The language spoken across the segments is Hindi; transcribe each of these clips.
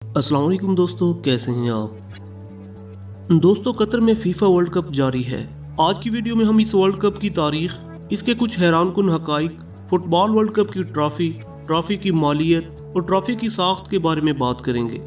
अस्सलाम वालेकुम दोस्तों, कैसे हैं आप। दोस्तों, कतर में फीफा वर्ल्ड कप जारी है। आज की वीडियो में हम इस वर्ल्ड कप की तारीख, इसके कुछ हैरानकुन हकाइक, फुटबॉल वर्ल्ड कप की ट्रॉफी की मालियत और ट्रॉफी की साख्त के बारे में बात करेंगे।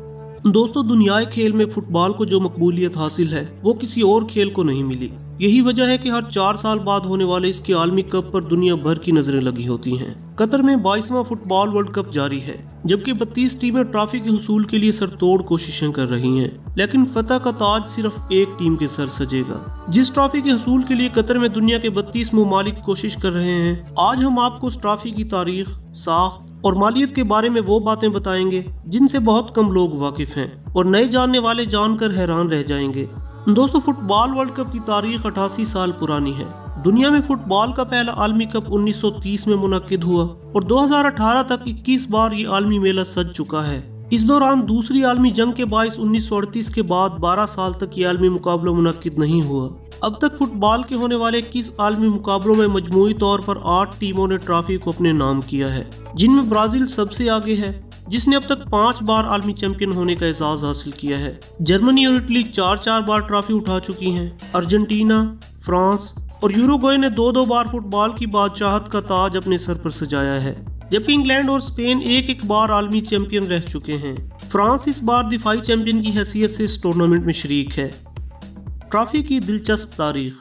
दोस्तों, दुनियाई खेल में फुटबॉल को जो मकबूलियत हासिल है वो किसी और खेल को नहीं मिली। यही वजह है कि हर 4 साल बाद होने वाले इसके आलमी कप पर दुनिया भर की नजरें लगी होती हैं। कतर में 22वां फुटबॉल वर्ल्ड कप जारी है, जबकि 32 टीमें ट्रॉफी के हुसूल के लिए सरतोड़ कोशिशें कर रही हैं, लेकिन फतह का ताज सिर्फ एक टीम के सर सजेगा। जिस ट्रॉफी के हुसूल के लिए कतर में दुनिया के 32 ममालिक कोशिश कर रहे हैं, आज हम आपको उस ट्रॉफी की तारीख, साख्त और मालियत के बारे में वो बातें बताएंगे जिनसे बहुत कम लोग वाकिफ हैं और नए जानने वाले जानकर हैरान रह जाएंगे। दोस्तों, फुटबॉल वर्ल्ड कप की तारीख 88 साल पुरानी है। दुनिया में फुटबॉल का पहला आलमी कप 1930 में मुनक्किद हुआ और 2018 तक 21 बार ये आलमी मेला सज चुका है। इस दौरान दूसरी आलमी जंग के बायस 1938 के बाद 12 साल तक ये आलमी मुकाबला मुनक्किद नहीं हुआ। अब तक फुटबॉल के होने वाले 21 आलमी मुकाबलों में मजमूई तौर पर 8 टीमों ने ट्रॉफी को अपने नाम किया है, जिनमें ब्राजील सबसे आगे है, जिसने अब तक 5 बार आलमी चैंपियन होने का एजाज हासिल किया है। जर्मनी और इटली 4-4 बार ट्रॉफी उठा चुकी हैं। अर्जेंटीना, फ्रांस और यूरुग्वे ने 2-2 बार फुटबॉल की बादशाहत का ताज अपने सर पर सजाया है, जबकि इंग्लैंड और स्पेन एक बार आलमी चैंपियन रह चुके हैं। फ्रांस इस बार दिफाई चैंपियन की हैसियत से इस टूर्नामेंट में शरीक है। ट्रॉफी की दिलचस्प तारीख।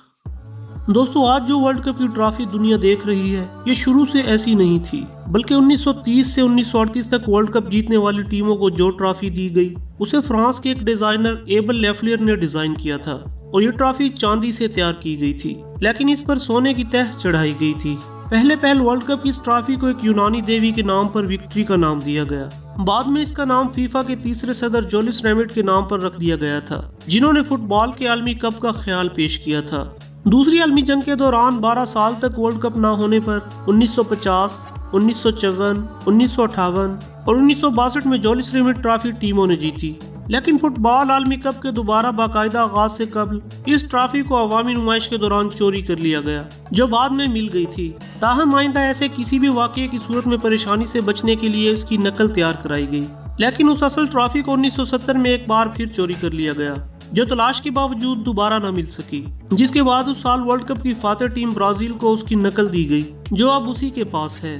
दोस्तों, आज जो वर्ल्ड कप की ट्रॉफी दुनिया देख रही है, ये शुरू से ऐसी नहीं थी, बल्कि 1930 से 1938 तक वर्ल्ड कप जीतने वाली टीमों को जो ट्रॉफी दी गई, उसे फ्रांस के एक डिजाइनर एबल लेफ्लियर ने डिजाइन किया था और ये ट्रॉफी चांदी से तैयार की गई थी, लेकिन इस पर सोने की तह चढ़ाई गई थी। पहले वर्ल्ड कप की इस ट्रॉफी को एक यूनानी देवी के नाम पर विक्ट्री का नाम दिया गया। बाद में इसका नाम फीफा के तीसरे सदर जोलिस रेमिट के नाम पर रख दिया गया था, जिन्होंने फुटबॉल के आलमी कप का ख्याल पेश किया था। दूसरी आलमी जंग के दौरान 12 साल तक वर्ल्ड कप न होने पर 1950, 1954, 1958 और 1962 में जोलिस रेमिट ट्रॉफी टीमों ने जीती। लेकिन फुटबॉल आलमी कप के दोबारा बाकायदा आगाज से कबल इस ट्रॉफी को अवामी नुमाइश के दौरान चोरी कर लिया गया, जो बाद में मिल गई थी। ताहम आइंदा ऐसे किसी भी वाक़ये की सूरत में परेशानी से बचने के लिए इसकी नकल तैयार कराई गई, लेकिन उस असल ट्रॉफी को 1970 में एक बार फिर चोरी कर लिया गया, जो तलाश के बावजूद दोबारा न मिल सकी। जिसके बाद उस साल वर्ल्ड कप की फातह टीम ब्राजील को उसकी नकल दी गई, जो अब उसी के पास है।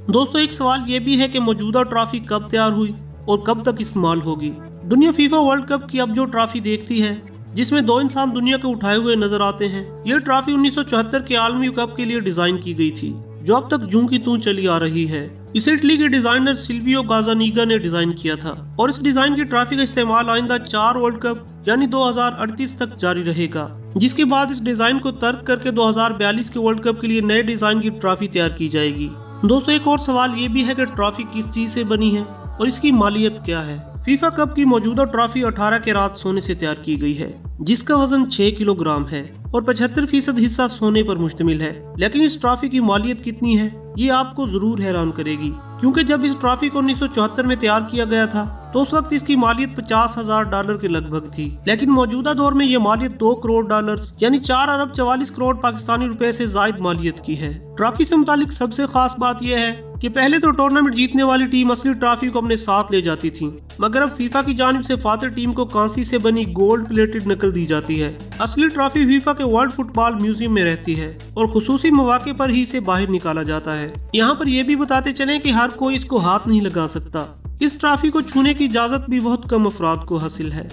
दोस्तों, एक सवाल ये भी है कि मौजूदा ट्रॉफी कब तैयार हुई और कब तक इस्तेमाल होगी। दुनिया फीफा वर्ल्ड कप की अब जो ट्रॉफी देखती है, जिसमें 2 इंसान दुनिया के उठाए हुए नजर आते हैं, यह ट्रॉफी 1974 के आलमी कप के लिए डिजाइन की गई थी, जो अब तक जूं की तूं चली आ रही है। इसे इटली के डिजाइनर सिल्वियो गाज़ानीगा ने डिजाइन किया था और इस डिजाइन की ट्रॉफी का इस्तेमाल आइंदा 4 वर्ल्ड कप यानी 2038 तक जारी रहेगा, जिसके बाद इस डिजाइन को तर्क करके 2042 के वर्ल्ड कप के लिए नए डिजाइन की ट्रॉफी तैयार की जाएगी। दोस्तों, एक और सवाल ये भी है कि ट्रॉफी किस चीज से बनी है और इसकी मालियत क्या है। फीफा कप की मौजूदा ट्रॉफी 18 कैरात सोने से तैयार की गई है, जिसका वजन 6 किलोग्राम है और 75% हिस्सा सोने पर मुश्तमिल है। लेकिन इस ट्रॉफी की मालियत कितनी है, ये आपको जरूर हैरान करेगी, क्योंकि जब इस ट्रॉफी को 1974 में तैयार किया गया था, तो उस वक्त इसकी मालियत $50,000 के लगभग थी। लेकिन मौजूदा दौर में ये मालियत $2 करोड़ यानी 4 अरब 44 करोड़ पाकिस्तानी रुपए से जायद मालियत की है। ट्रॉफी से मुतालिक सबसे खास बात यह है कि पहले तो टूर्नामेंट जीतने वाली टीम असली ट्रॉफी को अपने साथ ले जाती थी, मगर अब फीफा की जानिब से फातह टीम को कांसी से बनी गोल्ड प्लेटेड नकल दी जाती है। असली ट्रॉफी फीफा के वर्ल्ड फुटबॉल म्यूजियम में रहती है और खुसूसी मौके पर ही इसे बाहर निकाला जाता है। यहाँ पर यह भी बताते चलें कि हर कोई इसको हाथ नहीं लगा सकता। इस ट्रॉफी को छूने की इजाजत भी बहुत कम अफराद को हासिल है।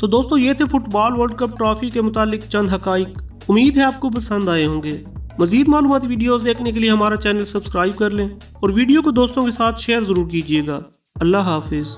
तो दोस्तों, ये थे फुटबॉल वर्ल्ड कप ट्रॉफी के मुतालिक चंद हकाइक। उम्मीद है आपको पसंद आए होंगे। मजीद मालूमाती वीडियोस देखने के लिए हमारा चैनल सब्सक्राइब कर लें और वीडियो को दोस्तों के साथ शेयर जरूर कीजिएगा। अल्लाह हाफिज।